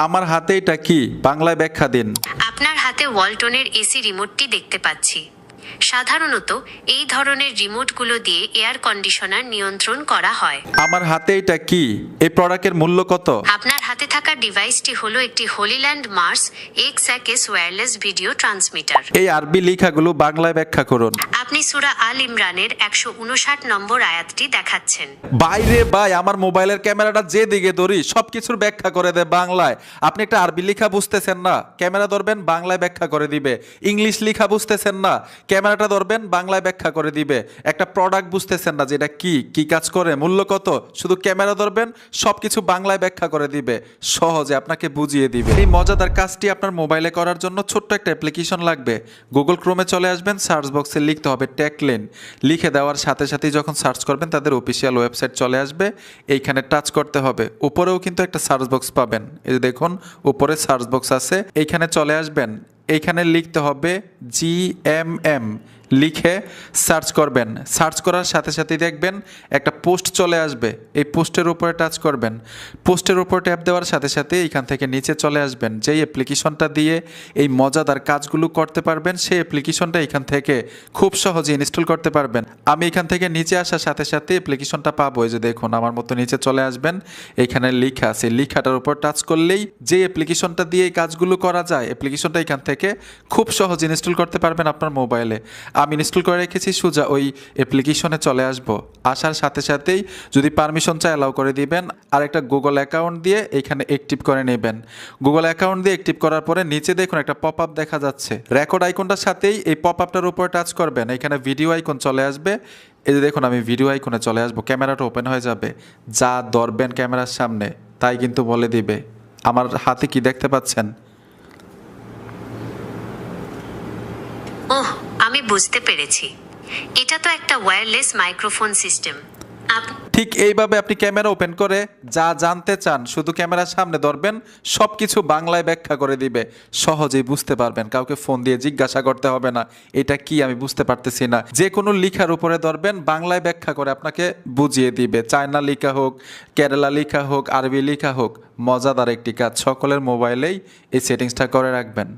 আমার হাতে এটা কি? বাংলায় ব্যাখ্যা দিন। আপনার হাতে ওয়ালটনের এসি রিমোটটি দেখতে পাচ্ছি। সাধারণত এই ধরনের রিমোটগুলো দিয়ে এয়ার কন্ডিশনার নিয়ন্ত্রণ করা হয়। আমার হাতে এটা কি? এই প্রোডাক্টের মূল্য কত? আপনার হাতে থাকা ডিভাইসটি হলো একটি Hollyland Mars XS wireless video transmitter. এই আরবি লেখাগুলো বাংলায় ব্যাখ্যা করুন। আপনি সূরা আল ইমরানের 159 নম্বর আয়াতটি দেখাচ্ছেন। বাইরে ভাই, আমার মোবাইলের ক্যামেরাটা যেদিকে ধরি সবকিছুর ব্যাখ্যা করে দেয় বাংলায়। আপনি একটা আরবি লেখা বুঝতেছেন না, ক্যামেরা ধরবেন বাংলায় ব্যাখ্যা করে দিবে। ইংলিশ লেখা বুঝতেছেন না, ক্যামেরাটা ধরবেন বাংলায় ব্যাখ্যা করে দিবে। একটা প্রোডাক্ট বুঝতেছেন না যে এটা কি কি কাজ করে, মূল্য কত, শুধু ক্যামেরা ধরবেন সবকিছু বাংলায় ব্যাখ্যা করে দিবে, সহজে আপনাকে বুঝিয়ে দিবে। এই মজাদার কাজটি আপনার মোবাইলে করার জন্য ছোট্ট একটা অ্যাপ্লিকেশন লাগবে। গুগল ক্রোমে চলে আসবেন, সার্চ বক্সে লিখতে হবে ট্যাকলেন। লিখে দেওয়ার সাথে সাথেই যখন সার্চ করবেন তাদের অফিসিয়াল ওয়েবসাইট চলে আসবে। এইখানে টাচ করতে হবে। উপরেও কিন্তু একটা সার্চ বক্স পাবেন, এই যে দেখুন উপরে সার্চ বক্স আছে, এইখানে চলে আসবেন। এইখানে লিখতে হবে GMM, লিখে সার্চ করবেন। সার্চ করার সাথে সাথেই দেখবেন একটা পোস্ট চলে আসবে, এই পোস্টের উপরে টাচ করবেন। পোস্টের উপর ট্যাপ দেওয়ার সাথে সাথে এইখান থেকে নিচে চলে আসবেন। যেই অ্যাপ্লিকেশনটা দিয়ে এই মজাদার কাজগুলো করতে পারবেন সেই অ্যাপ্লিকেশনটা এখান থেকে খুব সহজে ইনস্টল করতে পারবেন। আমি এখান থেকে নিচে আসার সাথে সাথে অ্যাপ্লিকেশনটা পাবো, এই যে দেখুন আমার মতো নিচে চলে আসবেন। এইখানে লেখা আছে, লেখাটার উপর টাচ করলেই যে অ্যাপ্লিকেশনটা দিয়ে এই কাজগুলো করা যায় অ্যাপ্লিকেশনটা এখান থেকে খুব সহজে ইনস্টল করতে পারবেন আপনার মোবাইলে। আমি ইনস্টল করে রেখেছি, সোজা ওই অ্যাপ্লিকেশনে চলে আসবো। আসার সাথে সাথেই যদি পারমিশন চাই অ্যালাউ করে দিবেন, আর একটা গুগল অ্যাকাউন্ট দিয়ে এখানে অ্যাক্টিভ করে নেবেন। গুগল অ্যাকাউন্ট দিয়ে অ্যাক্টিভ করার পরে নিচে দেখুন একটা পপ আপ দেখা যাচ্ছে, রেকর্ড আইকনটার সাথেই এই পপ আপটার উপর টাচ করবেন। এখানে ভিডিও আইকন চলে আসবে, এই যে দেখুন আমি ভিডিও আইকনে চলে আসবো, ক্যামেরাটা ওপেন হয়ে যাবে। যা ধরবেন ক্যামেরার সামনে তাই কিন্তু বলে দিবে। আমার হাতে কি দেখতে পাচ্ছেন? ওহ, আমি বুঝতে পেরেছি, এটা তো একটা ওয়্যারলেস মাইক্রোফোন সিস্টেম। ঠিক এইভাবে আপনি ক্যামেরা ওপেন করে যা জানতে চান শুধু ক্যামেরার সামনে ধরবেন, সব কিছু বাংলায় ব্যাখ্যা করে দিবে, সহজেই বুঝতে পারবেন। কাউকে ফোন দিয়ে জিজ্ঞাসা করতে হবে না এটা কি আমি বুঝতে পারতেছি না। যে কোনো লেখার উপরে ধরবেন, বাংলায় ব্যাখ্যা করে আপনাকে বুঝিয়ে দিবে। চায়না লেখা হোক, কেরালা লেখা হোক, আরবি লেখা হোক, মজাদার একটি কাজ। সকলের মোবাইলেই এই সেটিংসটা করে রাখবেন।